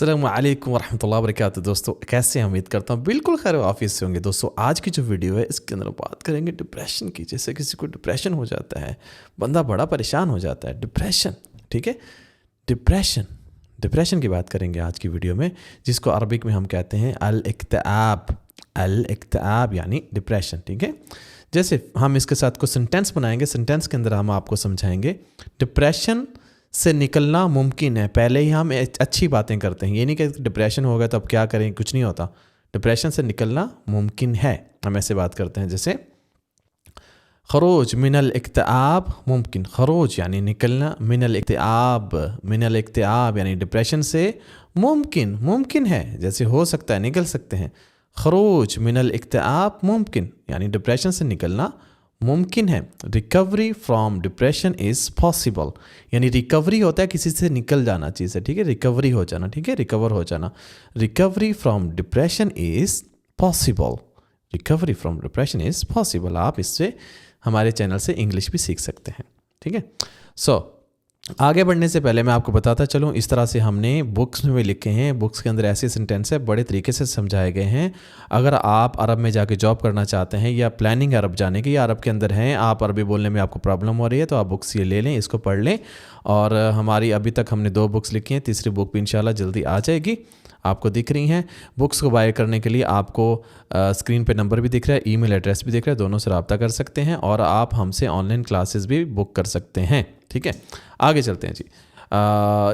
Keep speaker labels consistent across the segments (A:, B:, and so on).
A: अस्सलाम वालेकुम रहमतुल्लाहि व बरकातहू। दोस्तों कैसे हैं? उम्मीद करता हूँ बिल्कुल खैर ऑफिस से होंगे। दोस्तों आज की जो वीडियो है इसके अंदर बात करेंगे डिप्रेशन की। जैसे किसी को डिप्रेशन हो जाता है, बंदा बड़ा परेशान हो जाता है, डिप्रेशन, ठीक है, डिप्रेशन की बात करेंगे आज की वीडियो में, जिसको अरबिक में हम कहते हैं अल-इक्तिआब यानी डिप्रेशन, ठीक है। जैसे हम इसके साथ कुछ सेंटेंस बनाएंगे, सेंटेंस के अंदर हम आपको समझाएंगे डिप्रेशन से निकलना मुमकिन है। पहले ही हम अच्छी बातें करते हैं, ये नहीं कि डिप्रेशन होगा तो अब क्या करें, कुछ नहीं होता। डिप्रेशन से निकलना मुमकिन है, हम ऐसे बात करते हैं। जैसे खरोज मिनल इक्तिआब मुमकिन, खरोज यानी निकलना, मिनल इक्तिआब यानी डिप्रेशन से मुमकिन है, जैसे हो सकता है, निकल सकते हैं। खरोज मिनल इक्तिआब मुमकिन यानी डिप्रेशन से निकलना मुमकिन है। Recovery from depression is possible यानी रिकवरी होता है किसी से निकल जाना चीज़ है, ठीक है, रिकवरी हो जाना, ठीक है, रिकवर हो जाना। Recovery from depression is possible, recovery from depression is possible. आप इससे हमारे चैनल से इंग्लिश भी सीख सकते हैं, ठीक है। आगे बढ़ने से पहले मैं आपको बताता चलूँ, इस तरह से हमने बुक्स में भी लिखे हैं। बुक्स के अंदर ऐसे सेंटेंस है बड़े तरीके से समझाए गए हैं। अगर आप अरब में जाके जॉब करना चाहते हैं या प्लानिंग अरब जाने की, या अरब के अंदर हैं, आप अरबी बोलने में आपको प्रॉब्लम हो रही है, तो आप बुक्स ये ले लें, इसको पढ़ लें। और हमारी अभी तक हमने 2 बुक्स लिखी हैं, तीसरी बुक भी इंशाल्लाह जल्दी आ जाएगी, आपको दिख रही हैं। बुक्स को बाय करने के लिए आपको स्क्रीन पे नंबर भी दिख रहा है, ईमेल एड्रेस भी दिख रहा है, दोनों से रब्ता कर सकते हैं और आप हमसे ऑनलाइन क्लासेस भी बुक कर सकते हैं, ठीक है। आगे चलते हैं जी।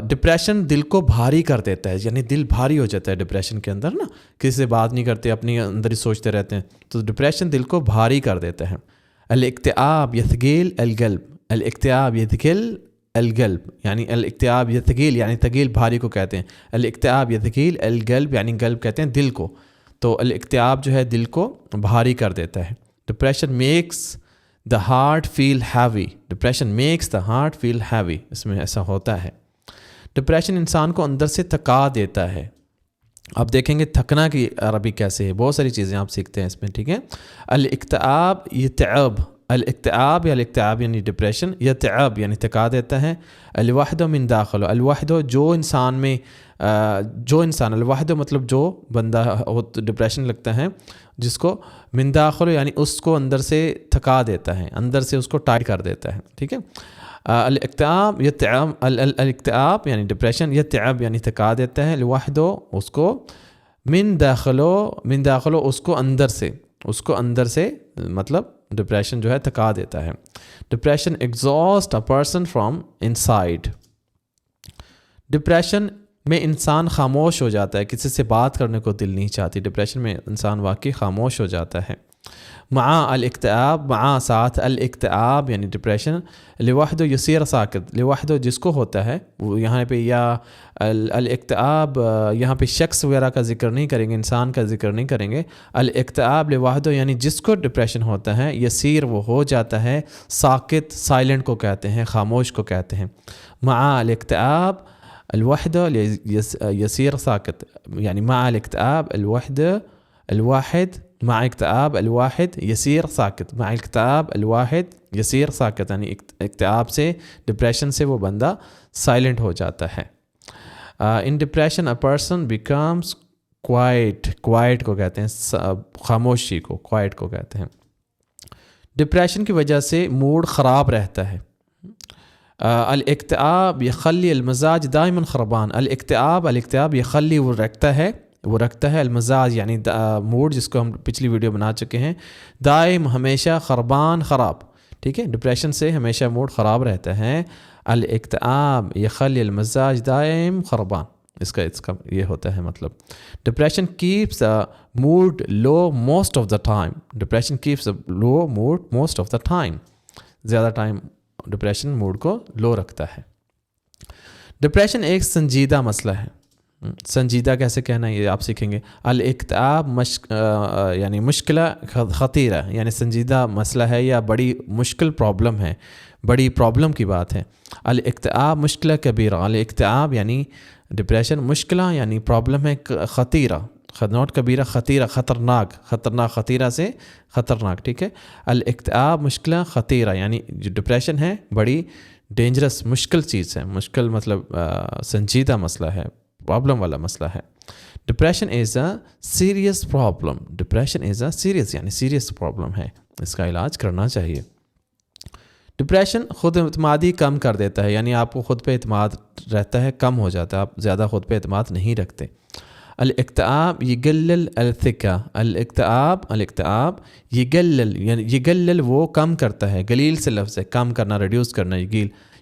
A: डिप्रेशन दिल को भारी कर देता है, यानी दिल भारी हो जाता है डिप्रेशन के अंदर ना, किसी से बात नहीं करते, अपनी अंदर ही सोचते रहते हैं, तो डिप्रेशन दिल को भारी कर देता है। अल-इक्तिआब यथगील अल-क़ल्ब, अल-इक्तिआब यथगील अल-क़ल्ब यानी अल-इक्तिआब यथगील यानी तगील भारी को कहते हैं। अल-इक्तिआब यथगील अल-क़ल्ब यानी क़ल्ब कहते हैं दिल को। तो अल-इक्तिआब जो है दिल को भारी कर देता है। Depression makes the heart feel heavy, depression makes the heart feel heavy, इसमें ऐसा होता है। डिप्रेशन इंसान को अंदर से थका देता है। आप देखेंगे थकना की अरबी कैसे है, बहुत सारी चीज़ें आप सीखते हैं इसमें, ठीक है। अल-इक्तिआब यतअब, अल-इक्तिआब या अल-इक्तिआब यानी डिप्रेशन, यतअब यानी थका देता है। अल-वहदो मिन दाखिलो, अल-वहदो जो इंसान में अल-वहदो मतलब जो बंदा डिप्रेशन लगता है जिसको, मिन दाखिलो यानी उसको अंदर से थका देता है, अंदर से उसको टाइट कर देता है, ठीक है। अल-इक्तिआब यतअब, अल-इक्तिआब यानी डिप्रेशन, यतअब यानी थका देता है, अल-वहदो उसको, मिन दाखिलो उसको अंदर से मतलब डिप्रेशन जो है थका देता है। Depression exhaust a person from inside, depression में इंसान खामोश हो जाता है, किसी से बात करने को दिल नहीं चाहती, डिप्रेशन में इंसान वाकई खामोश हो जाता है। मआ अल-इक्तिआब, मआ साथ अल-इक्तिआब यानी डिप्रेशन, लिवहदो यसीर साकित, लिवहदो जिसको होता है वो यहाँ पे, या अल-इक्तिआब यहाँ पे शख्स वगैरह का जिक्र नहीं करेंगे, इंसान का जिक्र नहीं करेंगे। अल-इक्तिआब लिवहदो यानी जिसको डिप्रेशन होता है, यसीर वो हो जाता है, साकित साइलेंट को कहते हैं, खामोश को कहते हैं। मआ अल-इक्तिआब الوحدة يصير ساكت يعني مع الاكتئاب الواحد مع اكتئاب الواحد يصير ساكت، مع الاكتئاب الواحد يصير ساكت यानी اکتئاب سے डिप्रेशन से वो बंदा साइलेंट हो जाता है। in depression a person becomes quiet को कहते हैं, खामोशी को quiet को कहते हैं। डिप्रेशन की वजह से मूड ख़राब रहता है। अल-इक्तिआब यखल्ली अल-मज़ाज दाइमन ख़रबान, अल-इक्तिआब यखल्ली वो रखता है अल-मज़ाज यानी मूड, जिसको हम पिछली वीडियो बना चुके हैं, दाइम हमेशा, ख़रबान ख़राब, ठीक है, डिप्रेशन से हमेशा मूड ख़राब रहता है। अल-इक्तिआब यखल्ली अल-मज़ाज दाइम ख़रबान, इसका ये होता है मतलब। Depression keeps the mood low most of the time, depression keeps the low mood most of the time, ज़्यादा टाइम डिप्रेशन मूड को लो रखता है। डिप्रेशन एक संजीदा मसला है। संजीदा कैसे कहना है ये आप सीखेंगे। अल-इक्तिआब यानी मुश्किल ख़तीरा यानी संजीदा मसला है या बड़ी मुश्किल प्रॉब्लम है, बड़ी प्रॉब्लम की बात है। अल-इक्तिआब मुश्किल कबीरा, अल-इक्तिआब यानी डिप्रेशन, मुश्किल यानी प्रॉब्लम है, ख़तीरा नॉट कबीरा, ख़तीरा खतरनाक, ख़तीरा से ख़तरनाक, ठीक है। अल-इक्तिआब मुश्किल ख़तीरा यानी जो डिप्रेशन है बड़ी डेंजरस मुश्किल चीज़ है, मुश्किल मतलब संजीदा मसला है, प्रॉब्लम वाला मसला है. Depression is a serious problem. Depression is a serious यानी सीरियस प्रॉब्लम है, इसका इलाज करना चाहिए. डिप्रेशन खुद एतमादी कम कर देता है, यानी आपको ख़ुद पे एतमाद रहता है, कम हो जाता है, आप ज़्यादा ख़ुद पे एतमाद नहीं रखते. الاكتئاب يقلل الثقة. الاكتئاب يقلل यानी يقلل وہ کم کرتا ہے, قلیل سے لفظ ہے, کم کرنا, ریڈیوس کرنا.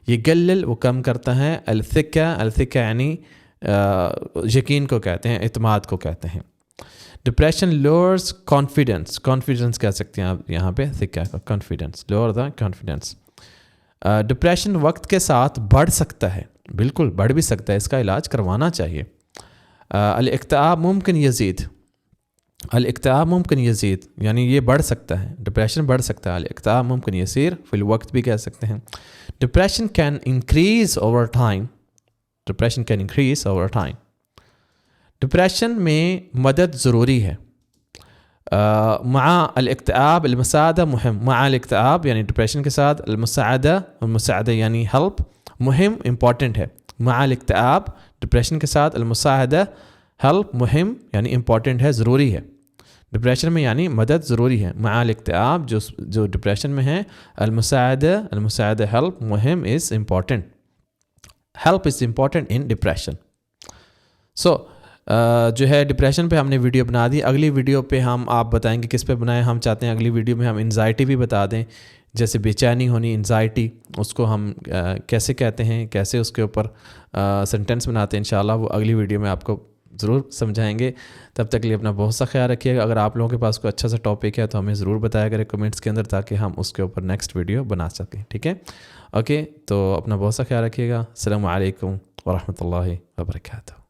A: يقلل وہ کم کرتا ہے. الثقة یعنی یقین کو کہتے ہیں, اعتماد کو کہتے ہیں. Depression lowers confidence. confidence کہہ سکتے ہیں آپ یہاں پہ, ثقہ کا confidence, lower the confidence. Depression وقت کے ساتھ بڑھ سکتا ہے, بالکل بڑھ بھی سکتا ہے, اس کا علاج کروانا چاہیے. الاکتئاب ممکن یزید. الاکتئاب ممکن یزید یعنی یہ بڑھ سکتا ہے, ڈپریشن بڑھ سکتا ہے. الاکتئاب ممکن یسیر فی الوقت بھی کہہ سکتے ہیں. Depression can increase over time. Depression can increase over time. Depression میں مدد ضروری ہے. مع الاکتئاب المساعدہ مہم. مع الاکتئاب یعنی ڈپریشن کے ساتھ, المساعدہ یعنی ہیلپ, مہم امپورٹنٹ ہے. مع الاکتئاب ڈپریشن کے ساتھ, المساعدہ ہیلپ مہم یعنی امپورٹنٹ ہے, ضروری ہے. ڈپریشن میں یعنی مدد ضروری ہے. مع الاکتئاب جو ڈپریشن میں ہے, المساعدہ ہیلپ مہم is important. Help is important in depression. So جو ہے ڈپریشن پہ ہم نے ویڈیو بنا دی. اگلی ویڈیو پہ ہم آپ بتائیں گے کس پہ بنائیں. ہم چاہتے ہیں اگلی ویڈیو میں ہم انزائٹی بھی بتا دیں, جیسے بے چینی ہونی, انزائٹی, اس کو ہم کیسے کہتے ہیں, کیسے اس کے اوپر سینٹینس بناتے ہیں. انشاءاللہ وہ اگلی ویڈیو میں آپ کو ضرور سمجھائیں گے. تب تک لیے اپنا بہت سا خیال رکھیے گا. اگر آپ لوگوں کے پاس کوئی اچھا سا ٹاپک ہے تو ہمیں ضرور بتایا کریں کمنٹس کے اندر, تاکہ ہم اس کے اوپر نیکسٹ ویڈیو بنا سکیں. ٹھیک ہے, اوکے, تو اپنا بہت سا خیال رکھیے گا. السلام علیکم ورحمۃ اللہ وبرکاتہ.